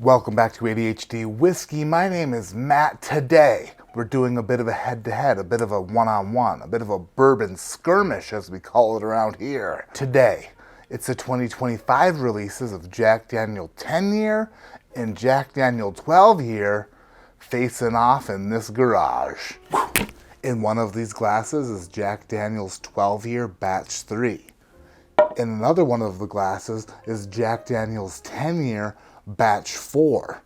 Welcome back to ADHD Whiskey. My name is Matt. Today, we're doing a bit of a head-to-head, a bit of a one-on-one, a bit of a bourbon skirmish, as we call it around here. Today, it's the 2025 releases of Jack Daniel 10-year and Jack Daniel 12-year facing off in this garage. In one of these glasses is Jack Daniel's 12-year Batch 3. In another one of the glasses is Jack Daniel's 10-year Batch 4.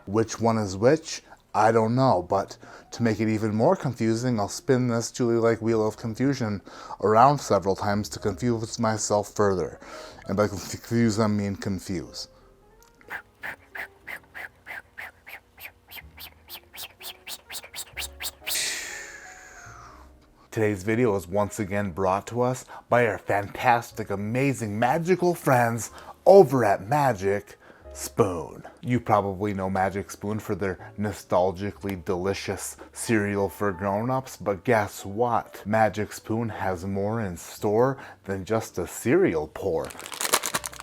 Which one is which? I don't know, but to make it even more confusing, I'll spin this Julie-like wheel of confusion around several times to confuse myself further. And by confuse, I mean confuse. Today's video is once again brought to us by our fantastic, amazing, magical friends over at Magic Spoon. You probably know Magic Spoon for their nostalgically delicious cereal for grown-ups, but guess what? Magic Spoon has more in store than just a cereal pour.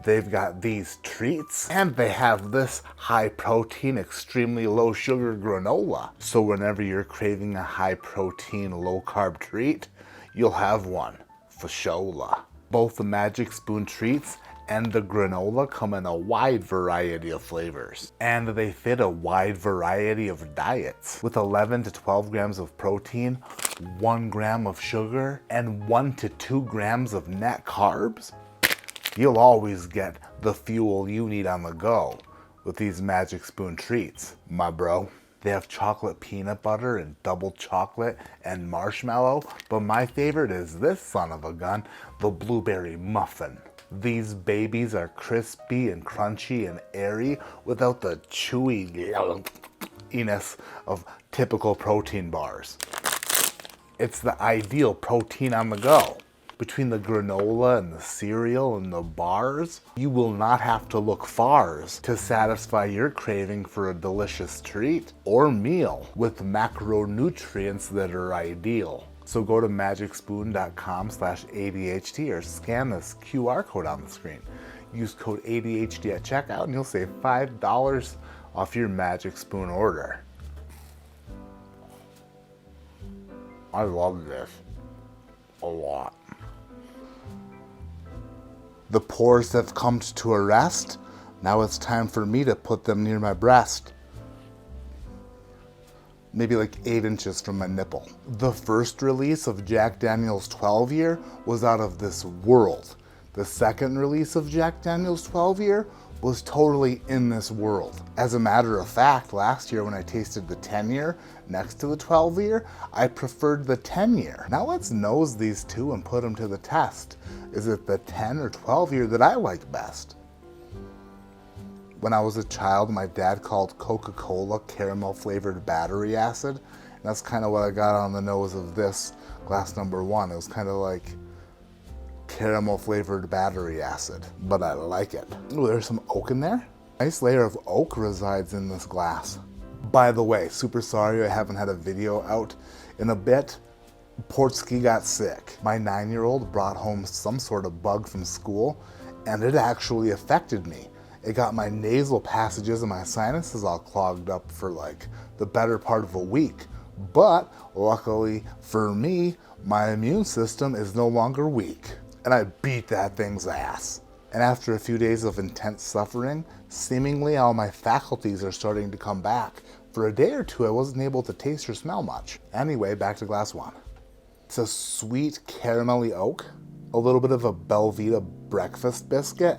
They've got these treats, and they have this high-protein, extremely low-sugar granola. So whenever you're craving a high-protein, low-carb treat, you'll have one. Fashola. Both the Magic Spoon treats and the granola come in a wide variety of flavors. And they fit a wide variety of diets. With 11 to 12 grams of protein, 1 gram of sugar, and 1 to 2 grams of net carbs, you'll always get the fuel you need on the go with these Magic Spoon treats, my bro. They have chocolate peanut butter and double chocolate and marshmallow, but my favorite is this son of a gun, the blueberry muffin. These babies are crispy and crunchy and airy without the chewy-iness of typical protein bars. It's the ideal protein on the go. Between the granola and the cereal and the bars, you will not have to look far to satisfy your craving for a delicious treat or meal with macronutrients that are ideal. So go to magicspoon.com/ADHD or scan this QR code on the screen. Use code ADHD at checkout and you'll save $5 off your Magic Spoon order. I love this a lot. The pores have come to a rest. Now it's time for me to put them near my breast. Maybe like 8 inches from my nipple. The first release of Jack Daniel's 12-year was out of this world. The second release of Jack Daniel's 12-year was totally in this world. As a matter of fact, last year when I tasted the 10-year next to the 12-year, I preferred the 10-year. Now let's nose these two and put them to the test. Is it the 10 or 12-year that I like best? When I was a child, my dad called Coca-Cola caramel flavored battery acid. And that's kind of what I got on the nose of this glass number 1. It was kind of like caramel flavored battery acid, but I like it. Ooh, there's some oak in there. Nice layer of oak resides in this glass. By the way, super sorry I haven't had a video out in a bit. Portsky got sick. My 9-year-old brought home some sort of bug from school, and it actually affected me. It got my nasal passages and my sinuses all clogged up for like the better part of a week. But luckily for me, my immune system is no longer weak. And I beat that thing's ass. And after a few days of intense suffering, seemingly all my faculties are starting to come back. For a day or two, I wasn't able to taste or smell much. Anyway, back to glass 1. It's a sweet caramelly oak, a little bit of a Belvita breakfast biscuit.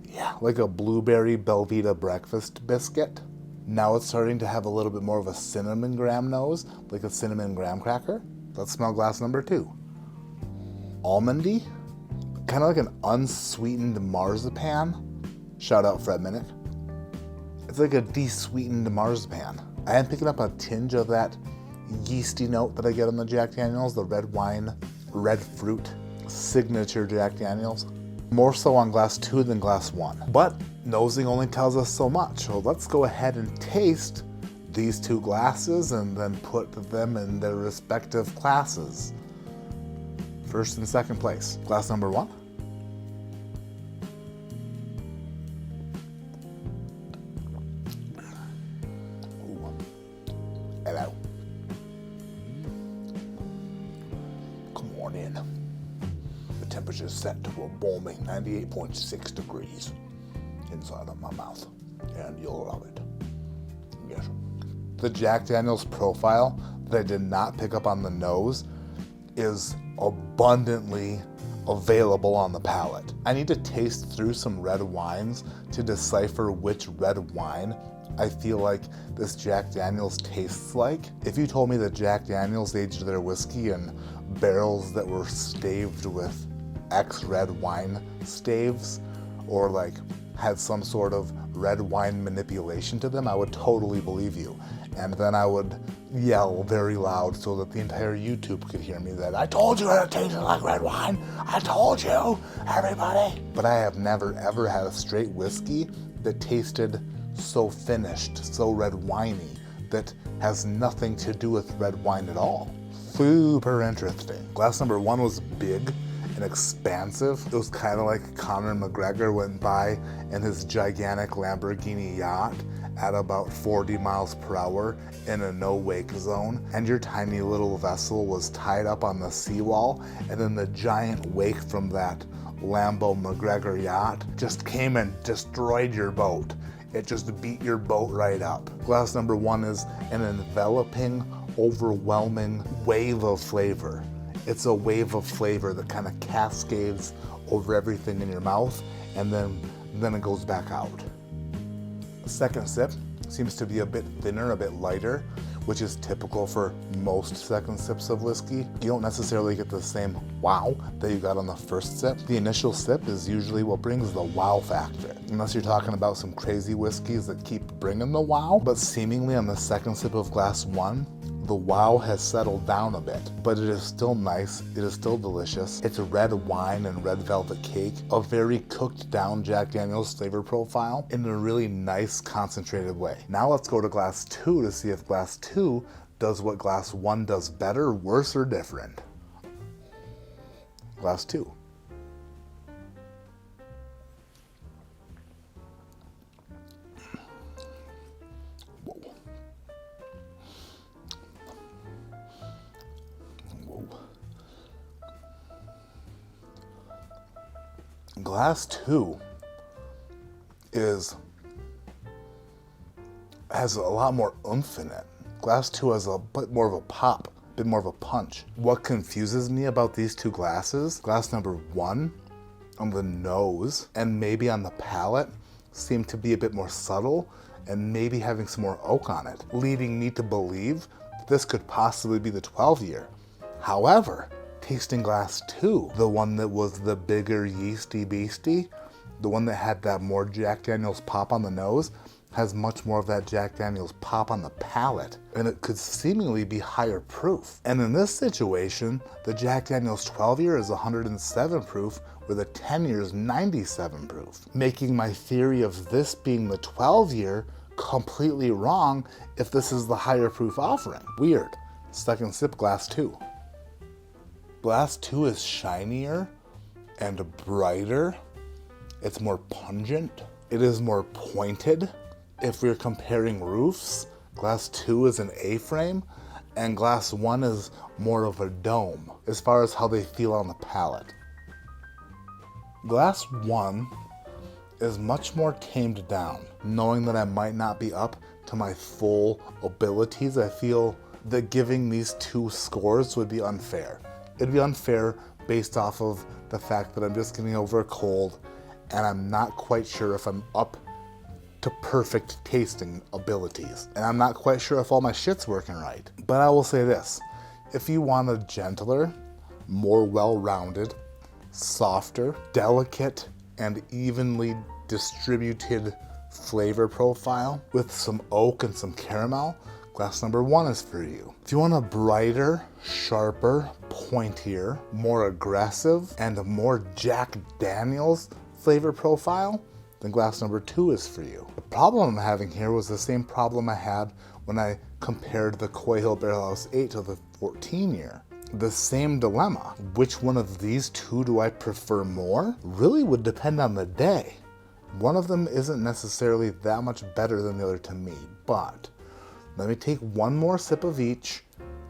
Yeah, like a blueberry Belvita breakfast biscuit. Now it's starting to have a little bit more of a cinnamon graham nose, like a cinnamon graham cracker. Let's smell glass number 2. Almondy, kind of like an unsweetened marzipan. Shout out Fred Minnick. It's like a de-sweetened marzipan. I am picking up a tinge of that yeasty note that I get on the Jack Daniels, the red wine, red fruit, signature Jack Daniels. More so on glass 2 than glass 1. But nosing only tells us so much, so let's go ahead and taste these 2 glasses and then put them in their respective classes. First and second place. Glass number 1. Hello. Come on in. The temperature's set to a balmy 98.6 degrees inside of my mouth, and you'll love it. Yes. The Jack Daniel's profile that I did not pick up on the nose is abundantly available on the palate. I need to taste through some red wines to decipher which red wine I feel like this Jack Daniel's tastes like. If you told me that Jack Daniel's aged their whiskey in barrels that were staved with X red wine staves, or like had some sort of red wine manipulation to them, I would totally believe you. And then I would yell very loud so that the entire YouTube could hear me that I told you it tasted like red wine. I told you, everybody. But I have never ever had a straight whiskey that tasted so finished, so red winey, that has nothing to do with red wine at all. Super interesting. Glass number 1 was big and expansive. It was kind of like Conor McGregor went by in his gigantic Lamborghini yacht at about 40 miles per hour in a no-wake zone, and your tiny little vessel was tied up on the seawall, and then the giant wake from that Lambo McGregor yacht just came and destroyed your boat. It just beat your boat right up. Glass number 1 is an enveloping, overwhelming wave of flavor. It's a wave of flavor that kind of cascades over everything in your mouth, and then it goes back out. The second sip seems to be a bit thinner, a bit lighter, which is typical for most second sips of whiskey. You don't necessarily get the same wow that you got on the first sip. The initial sip is usually what brings the wow factor, unless you're talking about some crazy whiskeys that keep bringing the wow. But seemingly on the second sip of glass 1, the wow has settled down a bit, but it is still nice, it is still delicious. It's a red wine and red velvet cake, a very cooked down Jack Daniel's flavor profile in a really nice concentrated way. Now let's go to glass 2 to see if glass 2 does what glass 1 does better, worse, or different. Glass 2. Glass 2 has a lot more oomph in it. Glass 2 has a bit more of a pop, a bit more of a punch. What confuses me about these two glasses, glass number 1 on the nose and maybe on the palate seem to be a bit more subtle and maybe having some more oak on it, leading me to believe that this could possibly be the 12-year. However, tasting glass 2, the one that was the bigger yeasty beastie, the one that had that more Jack Daniel's pop on the nose, has much more of that Jack Daniel's pop on the palate, and it could seemingly be higher proof. And in this situation, the Jack Daniel's 12-year is 107 proof, where the 10-year is 97 proof, making my theory of this being the 12-year completely wrong if this is the higher proof offering. Weird. Second sip, glass 2. Glass 2 is shinier and brighter. It's more pungent. It is more pointed. If we're comparing roofs, glass 2 is an A-frame and glass 1 is more of a dome as far as how they feel on the palate. Glass 1 is much more tamed down. Knowing that I might not be up to my full abilities, I feel that giving these two scores would be unfair. It'd be unfair based off of the fact that I'm just getting over a cold and I'm not quite sure if I'm up to perfect tasting abilities. And I'm not quite sure if all my shit's working right. But I will say this, if you want a gentler, more well-rounded, softer, delicate, and evenly distributed flavor profile with some oak and some caramel, glass number 1 is for you. If you want a brighter, sharper, pointier, more aggressive, and a more Jack Daniel's flavor profile, then glass number 2 is for you. The problem I'm having here was the same problem I had when I compared the Coy Hill Barrel House 8 to the 14-year. The same dilemma. Which one of these two do I prefer more? Really would depend on the day. One of them isn't necessarily that much better than the other to me, but Let me take one more sip of each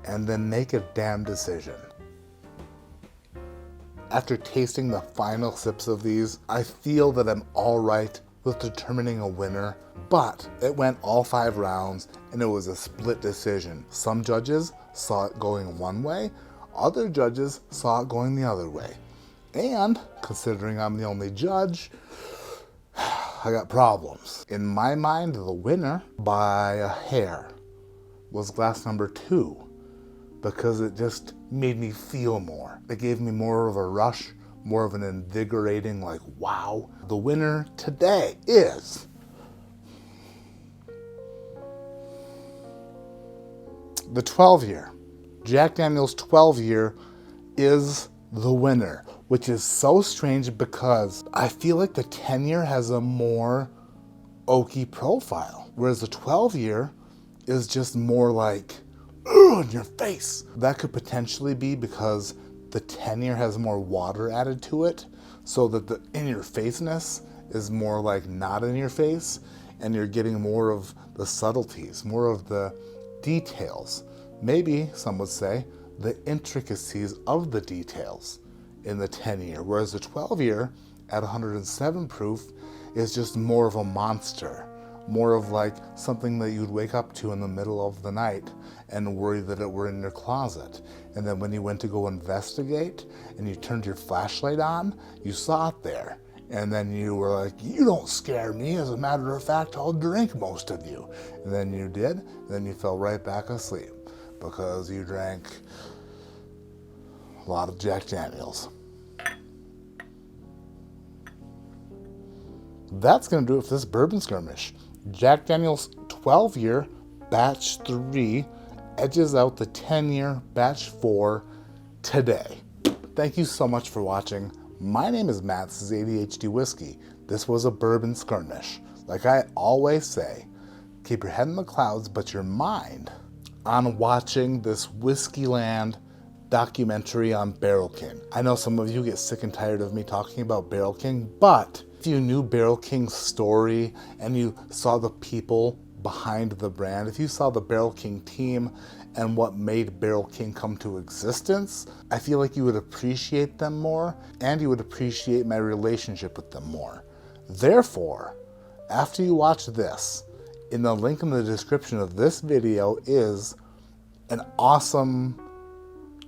and then make a damn decision. After tasting the final sips of these, I feel that I'm all right with determining a winner, but it went all 5 rounds and it was a split decision. Some judges saw it going one way, other judges saw it going the other way. And considering I'm the only judge, I got problems. In my mind, the winner by a hair was glass number 2 because it just made me feel more. It gave me more of a rush, more of an invigorating, like, wow. The winner today is the 12-year. Jack Daniel's 12-year is the winner, which is so strange because I feel like the 10-year has a more oaky profile, whereas the 12-year is just more like, in your face. That could potentially be because the 10-year has more water added to it, so that the in-your-faceness is more like not in your face, and you're getting more of the subtleties, more of the details. Maybe, some would say, the intricacies of the details in the 10-year, whereas the 12-year at 107 proof is just more of a monster, more of like something that you'd wake up to in the middle of the night and worry that it were in your closet. And then when you went to go investigate and you turned your flashlight on, you saw it there. And then you were like, you don't scare me. As a matter of fact, I'll drink most of you. And then you did, and then you fell right back asleep because you drank a lot of Jack Daniels. That's gonna do it for this bourbon skirmish. Jack Daniel's 12-year batch 3 edges out the 10-year batch 4 today. Thank you so much for watching. My name is Matt, this is ADHD Whiskey. This was a bourbon skirmish. Like I always say, keep your head in the clouds, but your mind on watching this Whiskeyland documentary on Barrel King. I know some of you get sick and tired of me talking about Barrel King, but if you knew Barrel King's story and you saw the people behind the brand, if you saw the Barrel King team and what made Barrel King come to existence, I feel like you would appreciate them more and you would appreciate my relationship with them more. Therefore, after you watch this, in the link in the description of this video is an awesome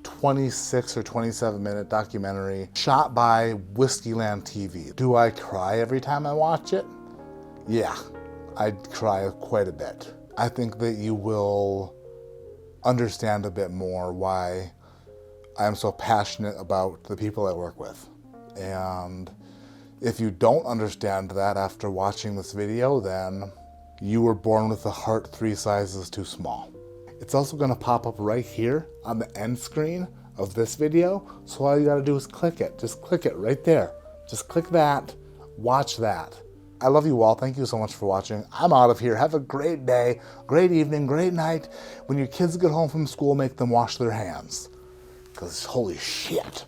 26 or 27 minute documentary shot by Whiskeyland TV. Do I cry every time I watch it? Yeah, I cry quite a bit. I think that you will understand a bit more why I'm so passionate about the people I work with. And if you don't understand that after watching this video, then you were born with a heart 3 sizes too small. It's also gonna pop up right here on the end screen of this video. So all you gotta do is click it. Just click it right there. Just click that, watch that. I love you all. Thank you so much for watching. I'm out of here. Have a great day, great evening, great night. When your kids get home from school, make them wash their hands. Because holy shit.